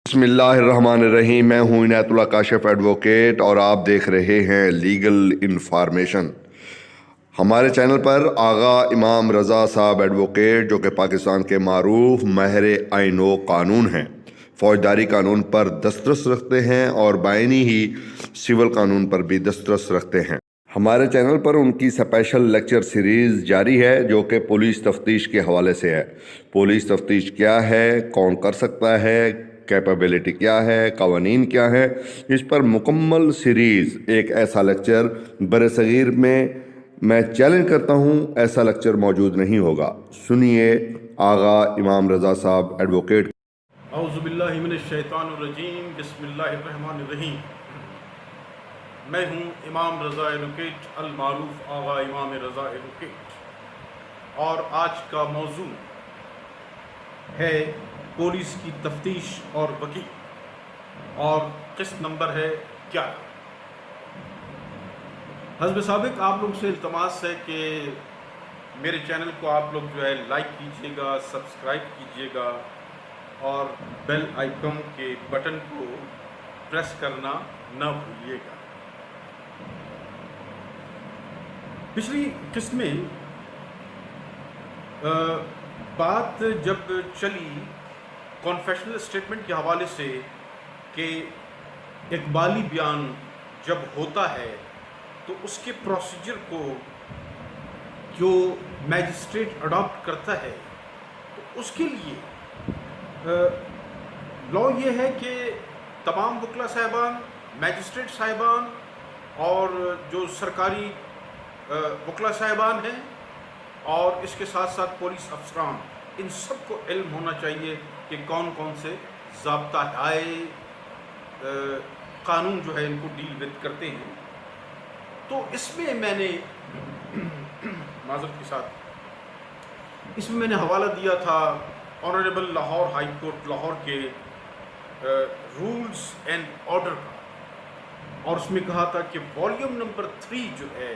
بسم اللہ الرحمن الرحیم۔ میں ہوں عنایت اللہ کاشف ایڈوکیٹ اور آپ دیکھ رہے ہیں لیگل انفارمیشن۔ ہمارے چینل پر آغا امام رضا صاحب ایڈوکیٹ، جو کہ پاکستان کے معروف ماہر آئین و قانون ہیں، فوجداری قانون پر دسترس رکھتے ہیں اور بائنی ہی سول قانون پر بھی دسترس رکھتے ہیں۔ ہمارے چینل پر ان کی اسپیشل لیکچر سیریز جاری ہے جو کہ پولیس تفتیش کے حوالے سے ہے۔ پولیس تفتیش کیا ہے، کون کر سکتا ہے، کیپیبلٹی کیا ہے، قوانین کیا ہے، اس پر مکمل سیریز ایک ایسا لیکچر برصغیر میں چیلنج کرتا ہوں ایسا لیکچر موجود نہیں ہوگا۔ سنیے آغا امام رضا صاحب ایڈوکیٹ۔ اعوذ باللہ من الشیطان الرجیم، بسم اللہ الرحمن الرحیم۔ میں ہوں امام رضا ایڈوکیٹ، المعروف آغا امام رضا ایڈوکیٹ، اور آج کا موضوع ہے پولیس کی تفتیش اور وکیل، اور قسط نمبر ہے 11۔ حسب سابق آپ لوگ سے التماس ہے کہ میرے چینل کو آپ لوگ جو ہے لائک کیجیے گا، سبسکرائب کیجیے گا اور بیل آئیکن کے بٹن کو پریس کرنا نہ بھولیے گا۔ پچھلی قسط میں بات جب چلی کنفیشنل اسٹیٹمنٹ کے حوالے سے کہ اقبالی بیان جب ہوتا ہے تو اس کے پروسیجر کو جو میجسٹریٹ اڈاپٹ کرتا ہے، تو اس کے لیے لا یہ ہے کہ تمام وکلا صاحبان، میجسٹریٹ صاحبان اور جو سرکاری وکلا صاحبان ہیں اور اس کے ساتھ ساتھ پولیس افسران، ان سب کو علم ہونا چاہیے کہ کون کون سے ضابطہ قانون جو ہے ان کو ڈیل وتھ کرتے ہیں۔ تو اس میں نے معذرت کے ساتھ اس میں نے حوالہ دیا تھا honourable Lahore high court Lahore کے رولز اینڈ آرڈر کا، اور اس میں کہا تھا کہ والیوم نمبر 3 جو ہے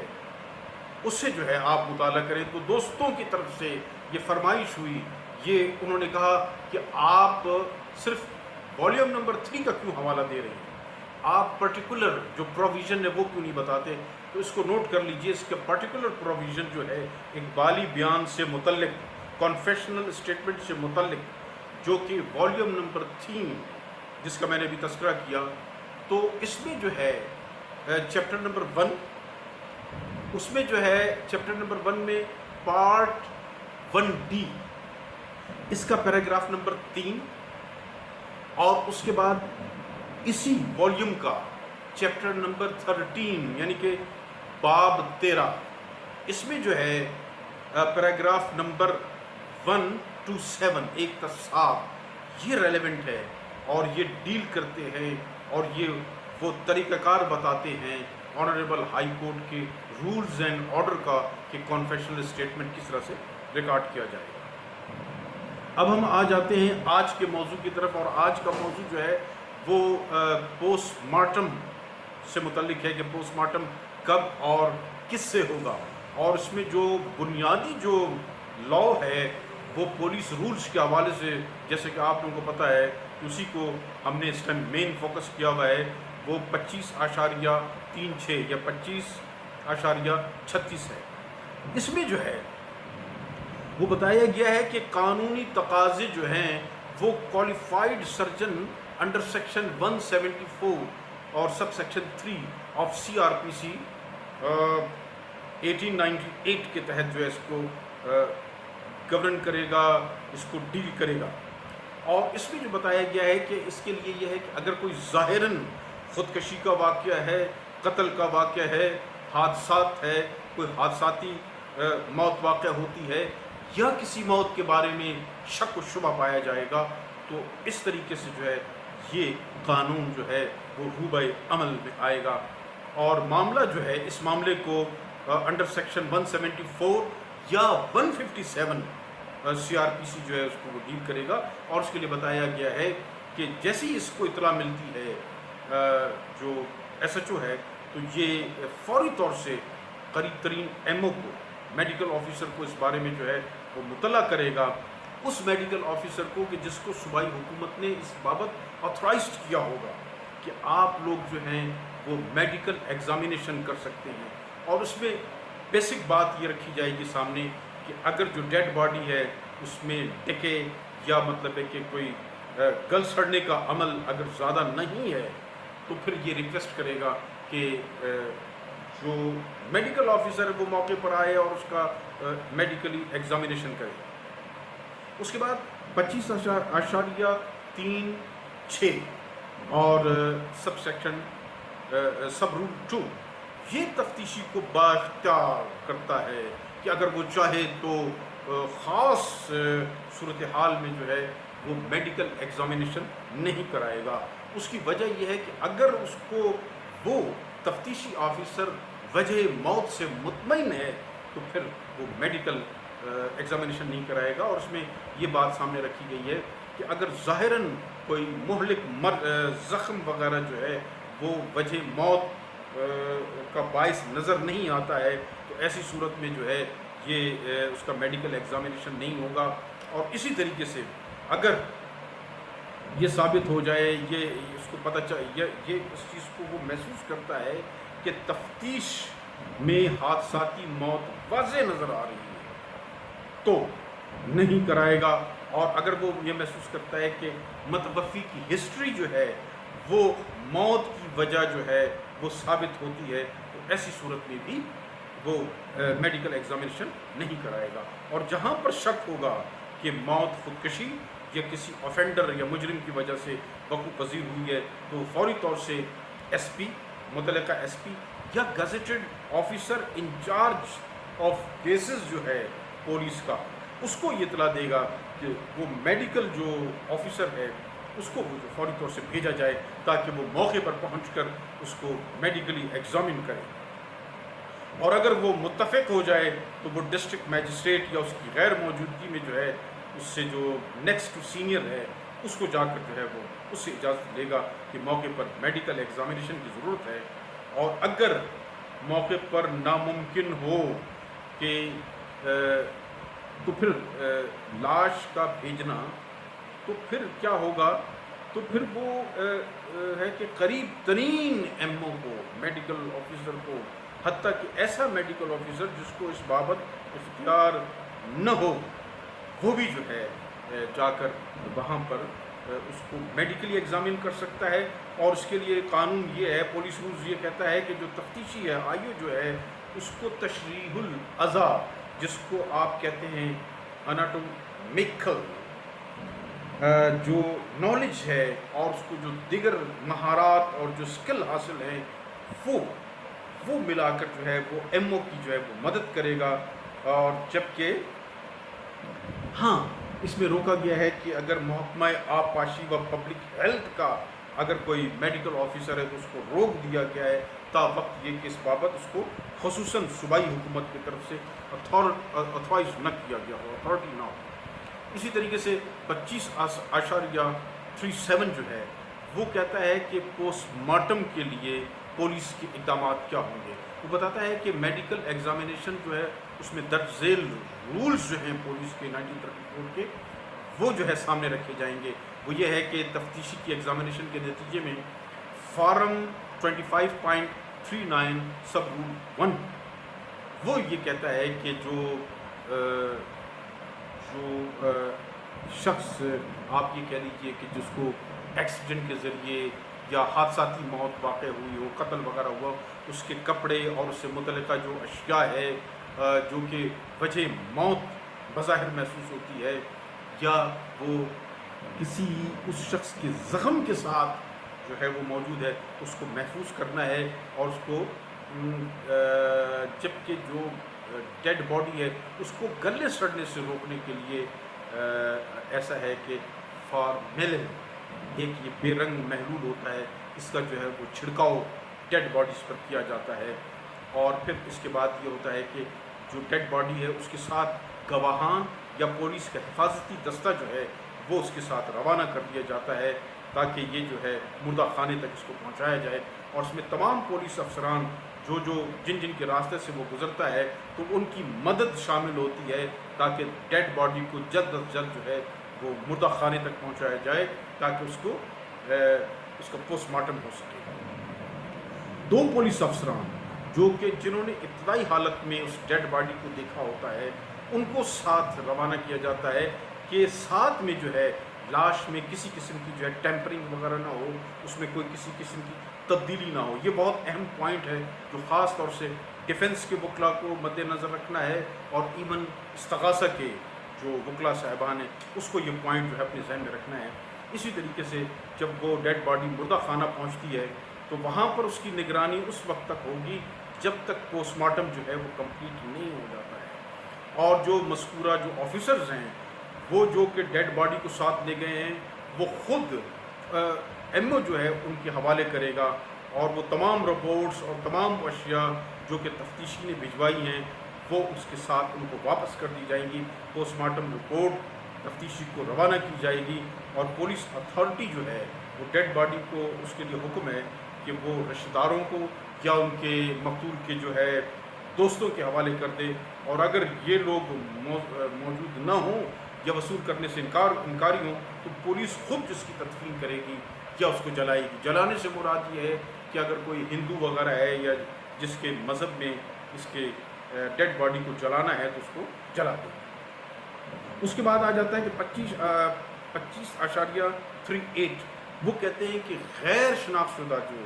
اس سے جو ہے آپ مطالعہ کریں۔ تو دوستوں کی طرف سے یہ فرمائش ہوئی، یہ انہوں نے کہا کہ آپ صرف والیوم نمبر 3 کا کیوں حوالہ دے رہے ہیں، آپ پرٹیکولر جو پروویژن ہے وہ کیوں نہیں بتاتے۔ تو اس کو نوٹ کر لیجئے، اس کا پرٹیکولر پروویژن جو ہے اقبالی بیان سے متعلق، کنفیشنل اسٹیٹمنٹ سے متعلق، جو کہ والیوم نمبر 3 جس کا میں نے ابھی تذکرہ کیا، تو اس میں جو ہے چیپٹر نمبر 1، اس میں جو ہے چیپٹر نمبر 1 میں پارٹ 1D، اس کا پیراگراف نمبر 3، اور اس کے بعد اسی والیوم کا چیپٹر نمبر 13 یعنی کہ باب 13، اس میں جو ہے پیراگراف نمبر 1 to 7 ایک تا 7 یہ ریلیونٹ ہے، اور یہ ڈیل کرتے ہیں اور یہ وہ طریقہ کار بتاتے ہیں آنریبل ہائی کورٹ کے رولز اینڈ آرڈر کا کہ کنفیشنل اسٹیٹمنٹ کس طرح سے ریکارڈ کیا جائے گا۔ اب ہم آ جاتے ہیں آج کے موضوع کی طرف، اور آج کا موضوع جو ہے وہ پوسٹ مارٹم سے متعلق ہے کہ پوسٹ مارٹم کب اور کس سے ہوگا، اور اس میں جو بنیادی جو لا ہے وہ پولیس رولز کے حوالے سے، جیسے کہ آپ لوگوں کو پتہ ہے، اسی کو ہم نے اس ٹائم مین فوکس کیا ہوا ہے، وہ 25.36 یا 25.36 ہے۔ اس میں جو ہے وہ بتایا گیا ہے کہ قانونی تقاضے جو ہیں وہ کوالیفائڈ سرجن انڈر سیکشن 174 اور سب سیکشن 3 آف CRPC 1898 کے تحت جو ہے اس کو گورن کرے گا، اس کو ڈیل کرے گا۔ اور اس میں جو بتایا گیا ہے کہ اس کے لیے یہ ہے کہ اگر کوئی ظاہراً خودکشی کا واقعہ ہے، قتل کا واقعہ ہے، حادثات ہے، کوئی حادثاتی موت واقع ہوتی ہے، یا کسی موت کے بارے میں شک و شبہ پایا جائے گا، تو اس طریقے سے جو ہے یہ قانون جو ہے وہ روبہ عمل میں آئے گا، اور معاملہ جو ہے اس معاملے کو انڈر سیکشن 174 یا 157 CRPC جو ہے اس کو وہ ڈیل کرے گا۔ اور اس کے لیے بتایا گیا ہے کہ جیسی اس کو اطلاع ملتی ہے جو SHO ہے، تو یہ فوری طور سے قریب ترین MO کو، میڈیکل آفیسر کو اس بارے میں جو ہے وہ مطلع کرے گا، اس میڈیکل آفیسر کو کہ جس کو صوبائی حکومت نے اس بابت آتھرائزڈ کیا ہوگا کہ آپ لوگ جو ہیں وہ میڈیکل ایگزامینیشن کر سکتے ہیں. اور اس میں بیسک بات یہ رکھی جائے گی سامنے کہ اگر جو ڈیڈ باڈی ہے اس میں ڈکے یا مطلب ہے کہ کوئی گل سڑنے کا عمل اگر زیادہ نہیں ہے تو پھر یہ ریکویسٹ کرے گا کہ جو میڈیکل آفیسر ہے وہ موقع پر آئے اور اس کا میڈیکلی ایگزامینیشن کرے. اس کے بعد 25.36 اور سب سیکشن سب رول 2 یہ تفتیشی کو بااختیار کرتا ہے کہ اگر وہ چاہے تو خاص صورتحال میں جو ہے وہ میڈیکل ایگزامینیشن نہیں کرائے گا. اس کی وجہ یہ ہے کہ اگر اس کو وہ تفتیشی آفیسر وجہ موت سے مطمئن ہے تو پھر وہ میڈیکل ایگزامینیشن نہیں کرائے گا. اور اس میں یہ بات سامنے رکھی گئی ہے کہ اگر ظاہراً کوئی مہلک زخم وغیرہ جو ہے وہ وجہ موت کا باعث نظر نہیں آتا ہے تو ایسی صورت میں جو ہے یہ اس کا میڈیکل ایگزامینیشن نہیں ہوگا. اور اسی طریقے سے اگر یہ ثابت ہو جائے یہ اس کو پتہ چل یہ اس چیز کو وہ محسوس کرتا ہے کہ تفتیش میں حادثاتی موت واضح نظر آ رہی ہے تو نہیں کرائے گا. اور اگر وہ یہ محسوس کرتا ہے کہ متوفی کی ہسٹری جو ہے وہ موت کی وجہ جو ہے وہ ثابت ہوتی ہے تو ایسی صورت میں بھی وہ میڈیکل ایگزامینیشن نہیں کرائے گا. اور جہاں پر شک ہوگا کہ موت خودکشی یا کسی آفینڈر یا مجرم کی وجہ سے وقوع پذیر ہوئی ہے تو فوری طور سے ایس پی متعلقہ ایس پی یا gazetted officer in charge of cases جو ہے پولیس کا اس کو یہ اطلاع دے گا کہ وہ میڈیکل جو آفیسر ہے اس کو فوری طور سے بھیجا جائے تاکہ وہ موقع پر پہنچ کر اس کو میڈیکلی ایگزامن کرے. اور اگر وہ متفق ہو جائے تو وہ ڈسٹرکٹ میجسٹریٹ یا اس کی غیر موجودگی میں جو ہے اس سے جو نیکسٹ سینئر ہے اس کو جا کر جو ہے وہ اس سے اجازت لے گا کہ موقع پر میڈیکل ایگزامینیشن کی ضرورت ہے. اور اگر موقع پر ناممکن ہو کہ تو پھر لاش کا بھیجنا تو پھر کیا ہوگا تو پھر وہ ہے کہ قریب ترین ایم او کو میڈیکل آفیسر کو حتیٰ کہ ایسا میڈیکل آفیسر جس کو اس بابت اختیار نہ ہو وہ بھی جو ہے جا کر وہاں پر اس کو میڈیکلی ایگزامن کر سکتا ہے. اور اس کے لیے قانون یہ ہے پولیس رولز یہ کہتا ہے کہ جو تفتیشی ہے آئیو جو ہے اس کو تشریح الاعضاء جس کو آپ کہتے ہیں اناٹومیکل جو نالج ہے اور اس کو جو دیگر مہارات اور جو سکل حاصل ہیں وہ ملا کر جو ہے وہ ایم او کی جو ہے وہ مدد کرے گا. اور جبکہ ہاں اس میں روکا گیا ہے کہ اگر محکمہ آبپاشی و پبلک ہیلتھ کا اگر کوئی میڈیکل آفیسر ہے تو اس کو روک دیا گیا ہے تا وقت یہ کہ اس بابت اس کو خصوصاً صوبائی حکومت کی طرف سے اتھرائز نہ کیا گیا ہو اتھارٹی نہ ہو. اسی طریقے سے 25.37 جو ہے وہ کہتا ہے کہ پوسٹ مارٹم کے لیے پولیس کے اقدامات کیا ہوں گے. وہ بتاتا ہے کہ میڈیکل ایگزامینیشن جو ہے اس میں درج ذیل رولز جو ہیں پولیس کے 1934 کے وہ جو ہے سامنے رکھے جائیں گے. وہ یہ ہے کہ تفتیشی کی ایگزامینیشن کے نتیجے میں فارم 25.39 سب رول 1 وہ یہ کہتا ہے کہ جو شخص آپ یہ کہہ لیجئے کہ جس کو ایکسیڈنٹ کے ذریعے یا حادثاتی موت واقع ہوئی ہو قتل وغیرہ ہوا اس کے کپڑے اور اس سے متعلقہ جو اشیاء ہے جو کہ وجہ موت بظاہر محسوس ہوتی ہے یا وہ کسی اس شخص کے زخم کے ساتھ جو ہے وہ موجود ہے اس کو محفوظ کرنا ہے. اور اس کو جبکہ جو ڈیڈ باڈی ہے اس کو گلے سڑنے سے روکنے کے لیے ایسا ہے کہ فارمیلن ایک یہ بے رنگ محلول ہوتا ہے اس کا جو ہے وہ چھڑکاؤ ڈیڈ باڈیز پر کیا جاتا ہے. اور پھر اس کے بعد یہ ہوتا ہے کہ جو ڈیڈ باڈی ہے اس کے ساتھ گواہان یا پولیس کا حفاظتی دستہ جو ہے وہ اس کے ساتھ روانہ کر دیا جاتا ہے تاکہ یہ جو ہے مردہ خانے تک اس کو پہنچایا جائے. اور اس میں تمام پولیس افسران جن کے راستے سے وہ گزرتا ہے تو ان کی مدد شامل ہوتی ہے تاکہ ڈیڈ باڈی کو جلد از جلد جو ہے وہ مردہ خانے تک پہنچایا جائے تاکہ اس کا پوسٹ مارٹم ہو سکے۔ 2 پولیس افسران جنہوں نے ابتدائی حالت میں اس ڈیڈ باڈی کو دیکھا ہوتا ہے ان کو ساتھ روانہ کیا جاتا ہے کہ ساتھ میں جو ہے لاش میں کسی قسم کی جو ہے ٹیمپرنگ وغیرہ نہ ہو، اس میں کوئی کسی قسم کی تبدیلی نہ ہو۔ یہ بہت اہم پوائنٹ ہے جو خاص طور سے ڈیفنس کے وکلاء کو مد نظر رکھنا ہے، اور ایون استغاثہ کے جو وکلاء صاحبان ہیں اس کو یہ پوائنٹ جو ہے اپنے ذہن میں رکھنا ہے۔ اسی طریقے سے جب وہ ڈیڈ باڈی مردہ خانہ پہنچتی ہے تو وہاں پر اس کی نگرانی اس وقت تک ہوگی جب تک پوسٹ مارٹم جو ہے وہ کمپلیٹ نہیں ہو جاتا ہے، اور جو مذکورہ جو آفیسرز ہیں وہ جو کہ ڈیڈ باڈی کو ساتھ لے گئے ہیں وہ خود ایم او جو ہے ان کے حوالے کرے گا، اور وہ تمام رپورٹس اور تمام اشیاء جو کہ تفتیشی نے بھجوائی ہیں وہ اس کے ساتھ ان کو واپس کر دی جائیں گی۔ پوسٹ مارٹم رپورٹ تفتیشی کو روانہ کی جائے گی، اور پولیس اتھارٹی جو ہے وہ ڈیڈ باڈی کو اس کے لیے حکم ہے کہ وہ رشتہ داروں کو یا ان کے مقتول کے جو ہے دوستوں کے حوالے کر دے، اور اگر یہ لوگ موجود نہ ہوں یا وصول کرنے سے انکاری ہوں تو پولیس خود جس کی تدفین کرے گی یا اس کو جلائے گی۔ جلانے سے مراد یہ ہے کہ اگر کوئی ہندو وغیرہ ہے یا جس کے مذہب میں اس کے ڈیڈ باڈی کو جلانا ہے تو اس کو جلا دے۔ اس کے بعد آ جاتا ہے کہ 25.38 وہ کہتے ہیں کہ غیر شناخت شدہ جو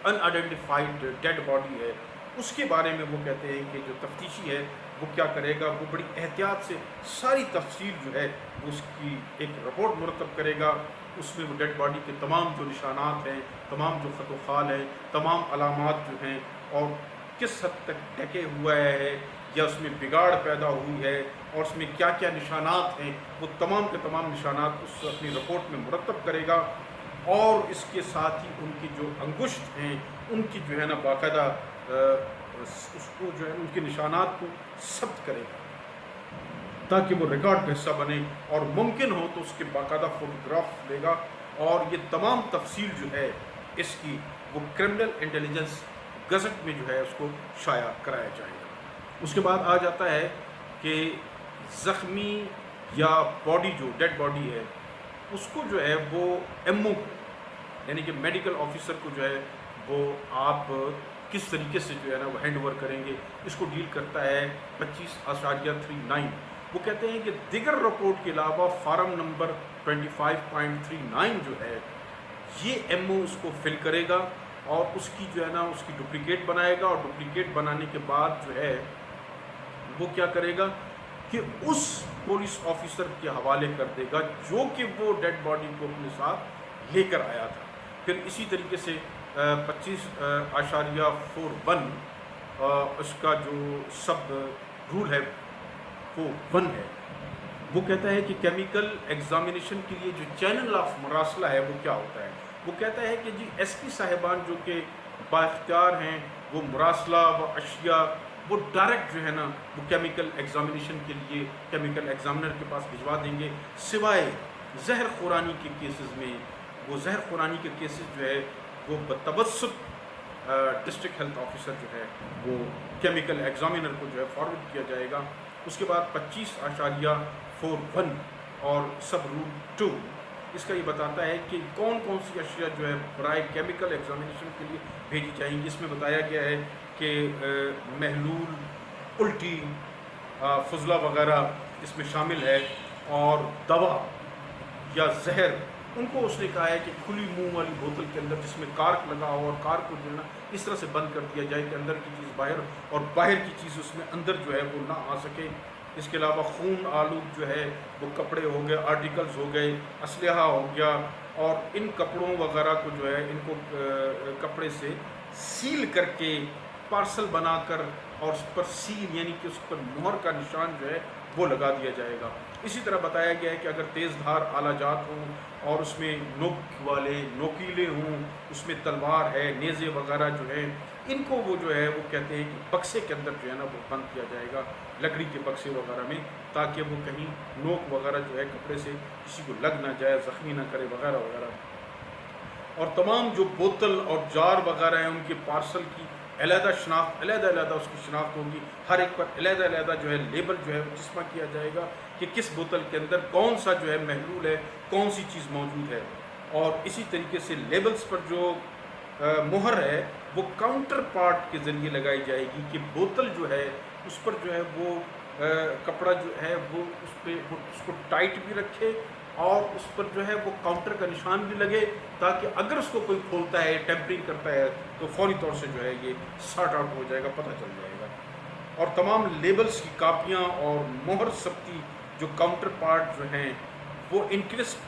ان آئیڈینٹیفائڈ ڈیڈ باڈی ہے اس کے بارے میں وہ کہتے ہیں کہ جو تفتیشی ہے وہ کیا کرے گا، وہ بڑی احتیاط سے ساری تفصیل جو ہے اس کی ایک رپورٹ مرتب کرے گا۔ اس میں وہ ڈیڈ باڈی کے تمام جو نشانات ہیں، تمام جو خط و خال ہیں، تمام علامات جو ہیں، اور کس حد تک ڈھکے ہوا ہے یا اس میں بگاڑ پیدا ہوئی ہے اور اس میں کیا کیا نشانات ہیں، وہ تمام کے تمام نشانات اس اپنی رپورٹ میں مرتب کرے گا، اور اس کے ساتھ ہی ان کی جو انگشت ہیں ان کی جو ہے نا باقاعدہ اس کو جو ہے ان کے نشانات کو ثبت کرے گا تاکہ وہ ریکارڈ کا حصہ بنے، اور ممکن ہو تو اس کے باقاعدہ فوٹوگراف لے گا، اور یہ تمام تفصیل جو ہے اس کی وہ کرمنل انٹیلیجنس گزٹ میں جو ہے اس کو شائع کرایا جائے گا۔ اس کے بعد آ جاتا ہے کہ زخمی یا باڈی جو ڈیڈ باڈی ہے اس کو جو ہے وہ ایم او یعنی کہ میڈیکل آفیسر کو جو ہے وہ آپ کس طریقے سے جو ہے نا وہ ہینڈ اوور کریں گے، اس کو ڈیل کرتا ہے 25.39۔ وہ کہتے ہیں کہ دیگر رپورٹ کے علاوہ فارم نمبر 25.39 جو ہے یہ ایم او اس کو فل کرے گا، اور اس کی جو ہے نا اس کی ڈپلیکیٹ بنائے گا، اور ڈپلیکیٹ بنانے کے بعد جو ہے وہ کیا کرے گا کہ اس پولیس آفیسر کے حوالے کر دے گا جو کہ وہ ڈیڈ باڈی کو اپنے ساتھ لے کر آیا تھا۔ پھر اسی طریقے سے 25.41 اس کا جو سب رول ہے وہ 1 ہے، وہ کہتا ہے کہ کیمیکل ایگزامینیشن کے لیے جو چینل آف مراسلہ ہے وہ کیا ہوتا ہے۔ وہ کہتا ہے کہ جی ایس پی صاحبان جو کہ بااختیار ہیں وہ مراسلہ و اشیاء وہ ڈائریکٹ جو ہے نا وہ کیمیکل ایگزامینیشن کے لیے کیمیکل ایگزامنر کے پاس بھجوا دیں گے، سوائے زہر خورانی کے کیسز میں۔ وہ زہر خورانی کے کیسز جو ہے وہ بتوسط ڈسٹرکٹ ہیلتھ آفیسر جو ہے وہ کیمیکل ایگزامنر کو جو ہے فارورڈ کیا جائے گا۔ اس کے بعد 25.41 اور سب رول 2 اس کا یہ بتاتا ہے کہ کون کون سی اشیاء جو ہے برائے کیمیکل ایگزامینیشن کے لیے بھیجی جائیں گی۔ اس میں بتایا گیا ہے کہ محلول، الٹی، فضلہ وغیرہ اس میں شامل ہے، اور دوا یا زہر ان کو اس نے کہا ہے کہ کھلی منہ والی بوتل کے اندر جس میں کارک لگا ہو، اور کارک کو جو ہے نا اس طرح سے بند کر دیا جائے کہ اندر کی چیز باہر اور باہر کی چیز اس میں اندر جو ہے وہ نہ آ سکے۔ اس کے علاوہ خون آلود جو ہے وہ کپڑے ہو گئے، آرٹیکلز ہو گئے، اسلحہ ہو گیا، اور ان کپڑوں وغیرہ کو جو ہے ان کو کپڑے سے سیل کر کے پارسل بنا کر اور اس پر سیل یعنی کہ اس پر مہر کا نشان جو ہے وہ لگا دیا جائے گا۔ اسی طرح بتایا گیا ہے کہ اگر تیز دھار آلہ جات ہوں اور اس میں نوک والے نوکیلے ہوں، اس میں تلوار ہے، نیزے وغیرہ جو ہیں، ان کو وہ جو ہے وہ کہتے ہیں کہ بکسے کے اندر جو ہے نا وہ بند کیا جائے گا، لکڑی کے بکسے وغیرہ میں، تاکہ وہ کہیں نوک وغیرہ جو ہے کپڑے سے کسی کو لگ نہ جائے، زخمی نہ کرے وغیرہ وغیرہ۔ اور تمام جو بوتل اور جار وغیرہ ہیں ان کے پارسل کی علیحدہ شناخت، علیحدہ اس کی شناخت ہوگی، ہر ایک پر علیحدہ جو ہے لیبل جو ہے وہ چسپاں کیا جائے گا کہ کس بوتل کے اندر کون سا جو ہے محلول ہے، کون سی چیز موجود ہے. اور اسی طریقے سے لیبلز پر جو مہر ہے وہ کاؤنٹر پارٹ کے ذریعے لگائی جائے گی کہ بوتل جو ہے اس پر جو ہے وہ کپڑا جو ہے وہ اس کو ٹائٹ بھی رکھے اور اس پر جو ہے وہ کاؤنٹر کا نشان بھی لگے، تاکہ اگر اس کو کوئی کھولتا ہے، ٹیمپرنگ کرتا ہے تو فوری طور سے جو ہے یہ سارٹ آؤٹ ہو جائے گا، پتہ چل جائے گا. اور تمام لیبلز کی کاپیاں اور مہر ثبتی جو کاؤنٹر پارٹ جو ہیں وہ انکویسٹ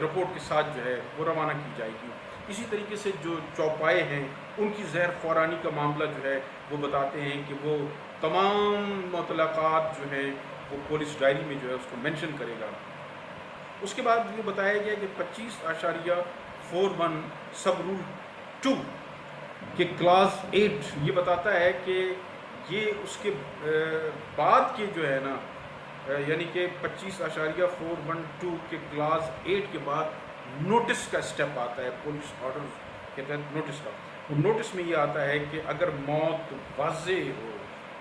رپورٹ کے ساتھ جو ہے وہ روانہ کی جائے گی. اسی طریقے سے جو چوپائے ہیں ان کی زہر خورانی کا معاملہ جو ہے وہ بتاتے ہیں کہ وہ تمام مطلقات جو ہیں وہ پولیس ڈائری میں جو ہے اس کو مینشن کرے گا. اس کے بعد یہ بتایا گیا کہ 25.41 سب رول 2 کہ کلاس 8 یہ بتاتا ہے کہ یہ اس کے بعد کے جو ہے نا یعنی کہ 25.412 کے کلاس 8 کے بعد نوٹس کا اسٹیپ آتا ہے پولیس آرڈر کے تحت نوٹس کا. اور نوٹس میں یہ آتا ہے کہ اگر موت واضح ہو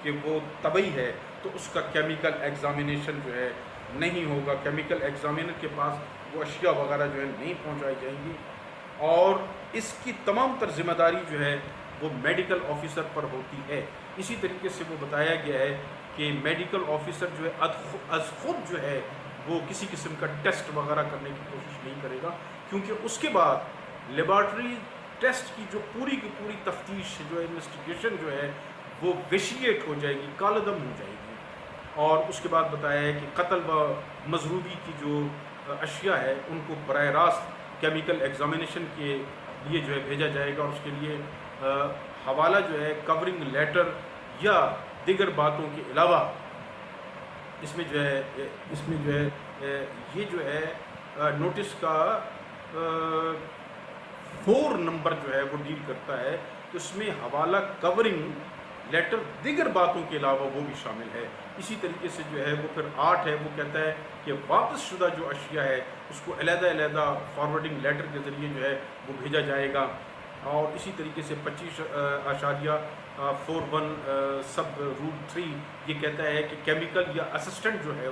کہ وہ طبعی ہے تو اس کا کیمیکل ایگزامینیشن جو ہے نہیں ہوگا، کیمیکل ایگزامینر کے پاس وہ اشیاء وغیرہ جو ہے نہیں پہنچائی جائیں گی، اور اس کی تمام تر ذمہ داری جو ہے وہ میڈیکل آفیسر پر ہوتی ہے. اسی طریقے سے وہ بتایا گیا ہے کہ میڈیکل آفیسر جو ہے از خود جو ہے وہ کسی قسم کا ٹیسٹ وغیرہ کرنے کی کوشش نہیں کرے گا، کیونکہ اس کے بعد لیبارٹری ٹیسٹ کی جو پوری کی پوری تفتیش جو ہے انویسٹیگیشن جو ہے وہ ویشیٹ ہو جائے گی، کالعدم ہو جائے گی. اور اس کے بعد بتایا ہے کہ قتل و مضروبی کی جو اشیاء ہے ان کو براہ راست کیمیکل ایگزامینیشن کے لیے جو ہے بھیجا جائے گا، اور اس کے لیے حوالہ جو ہے کورنگ لیٹر یا دیگر باتوں کے علاوہ اس میں جو ہے یہ جو ہے نوٹس کا 4 نمبر جو ہے وہ ڈیل کرتا ہے، تو اس میں حوالہ کورنگ لیٹر دیگر باتوں کے علاوہ وہ بھی شامل ہے. اسی طریقے سے جو ہے وہ پھر 8 ہے، وہ کہتا ہے کہ واپس شدہ جو اشیاء ہے اس کو علیحدہ فارورڈنگ لیٹر کے ذریعے جو ہے وہ بھیجا جائے گا. اور اسی طریقے سے 25.41 سب رول 3 یہ کہتا ہے کہ کیمیکل یا اسسٹنٹ جو ہے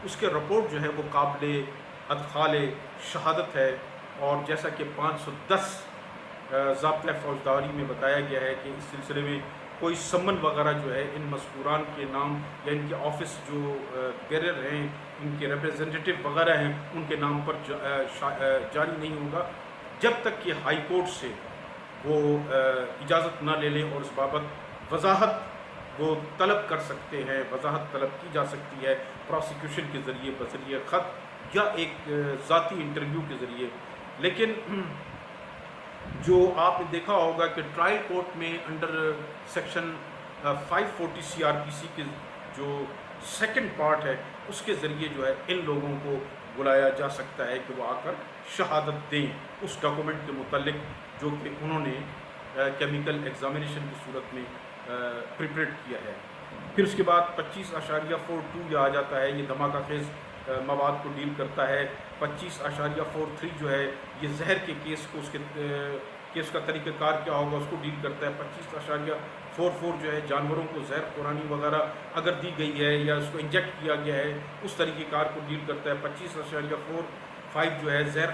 اس کے رپورٹ جو ہے وہ قابل ادخال شہادت ہے. اور جیسا کہ 510 ضابطۂ فوجداری میں بتایا گیا ہے کہ اس سلسلے میں کوئی سمن وغیرہ جو ہے ان مذکوران کے نام یا ان کے آفس جو بیرر ہیں، ان کے ریپریزنٹیٹیو وغیرہ ہیں، ان کے نام پر جاری نہیں ہوگا جب تک کہ ہائی کورٹ سے وہ اجازت نہ لے لیں، اور اس بابت وضاحت وہ طلب کر سکتے ہیں، وضاحت طلب کی جا سکتی ہے پروسیکیوشن کے ذریعے، بذریعہ خط یا ایک ذاتی انٹرویو کے ذریعے. لیکن جو آپ نے دیکھا ہوگا کہ ٹرائل کورٹ میں انڈر سیکشن 540 CRPC کے جو سیکنڈ پارٹ ہے اس کے ذریعے جو ہے ان لوگوں کو بلایا جا سکتا ہے کہ وہ آ کر شہادت دیں اس ڈاکومنٹ کے متعلق جو کہ انہوں نے کیمیکل ایگزامینیشن کی صورت میں پریپریٹ کیا ہے. پھر اس کے بعد 25.42 یہ آ جاتا ہے، یہ دھماکہ خیز مواد کو ڈیل کرتا ہے. 25.43 جو ہے یہ زہر کے کیس کو، اس کے کیس کا طریقہ کار کیا ہوگا اس کو ڈیل کرتا ہے. 25.44 جو ہے جانوروں کو زہر خورانی وغیرہ اگر دی گئی ہے یا اس کو انجیکٹ کیا گیا ہے اس طریقہ کار کو ڈیل کرتا ہے. 25.45 جو ہے زہر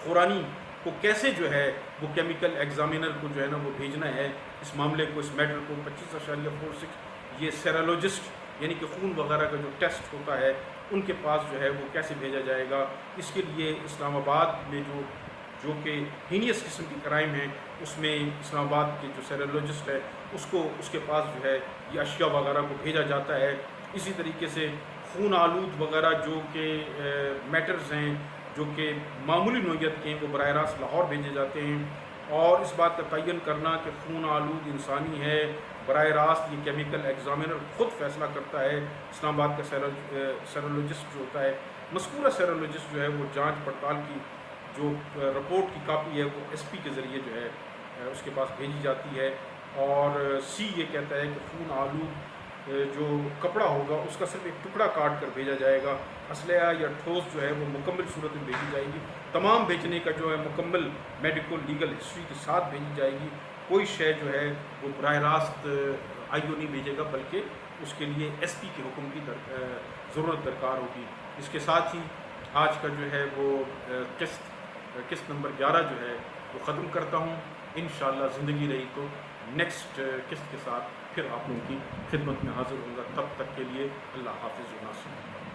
خورانی کو کیسے جو ہے وہ کیمیکل ایگزامینر کو جو ہے نا وہ بھیجنا ہے اس معاملے کو، اس میٹر کو. 25.46 یہ سیرولوجسٹ یعنی کہ خون وغیرہ کا جو ٹیسٹ ہوتا ہے ان کے پاس جو ہے وہ کیسے بھیجا جائے گا. اس کے لیے اسلام آباد میں جو کہ ہینیس قسم کی کرائم ہے اس میں اسلام آباد کے جو سیرولوجسٹ ہے اس کے پاس جو ہے یہ اشیاء وغیرہ کو بھیجا جاتا ہے. اسی طریقے سے خون آلود وغیرہ جو کہ میٹرز ہیں جو کہ معمولی نوعیت کے ہیں وہ براہ راست لاہور بھیجے جاتے ہیں. اور اس بات کا تعین کرنا کہ خون آلود انسانی ہے براہ راست یہ کیمیکل ایگزامینر خود فیصلہ کرتا ہے. اسلام آباد کا سیرولوجسٹ جو ہوتا ہے، مذکورہ سیرولوجسٹ جو ہے وہ جانچ پڑتال کی جو رپورٹ کی کاپی ہے وہ SP کے ذریعے جو ہے اس کے پاس بھیجی جاتی ہے. اور C یہ کہتا ہے کہ خون آلود جو کپڑا ہوگا اس کا صرف ایک ٹکڑا کاٹ کر بھیجا جائے گا. اسلحہ یا ٹھوس جو ہے وہ مکمل صورت میں بھیجی جائے گی. تمام بھیجنے کا جو ہے مکمل میڈیکل لیگل ہسٹری کے ساتھ بھیجی جائے گی. کوئی شے جو ہے وہ براہ راست آئی او نہیں بھیجے گا، بلکہ اس کے لیے ایس پی کے حکم کی ضرورت درکار ہوگی۔ اس کے ساتھ ہی آج کا جو ہے وہ قسط نمبر 11 جو ہے وہ ختم کرتا ہوں۔ انشاءاللہ زندگی رہی تو نیکسٹ قسط کے ساتھ پھر آپ لوگوں کی خدمت میں حاضر ہوں گا۔ تب تک کے لیے اللہ حافظ و ناصر۔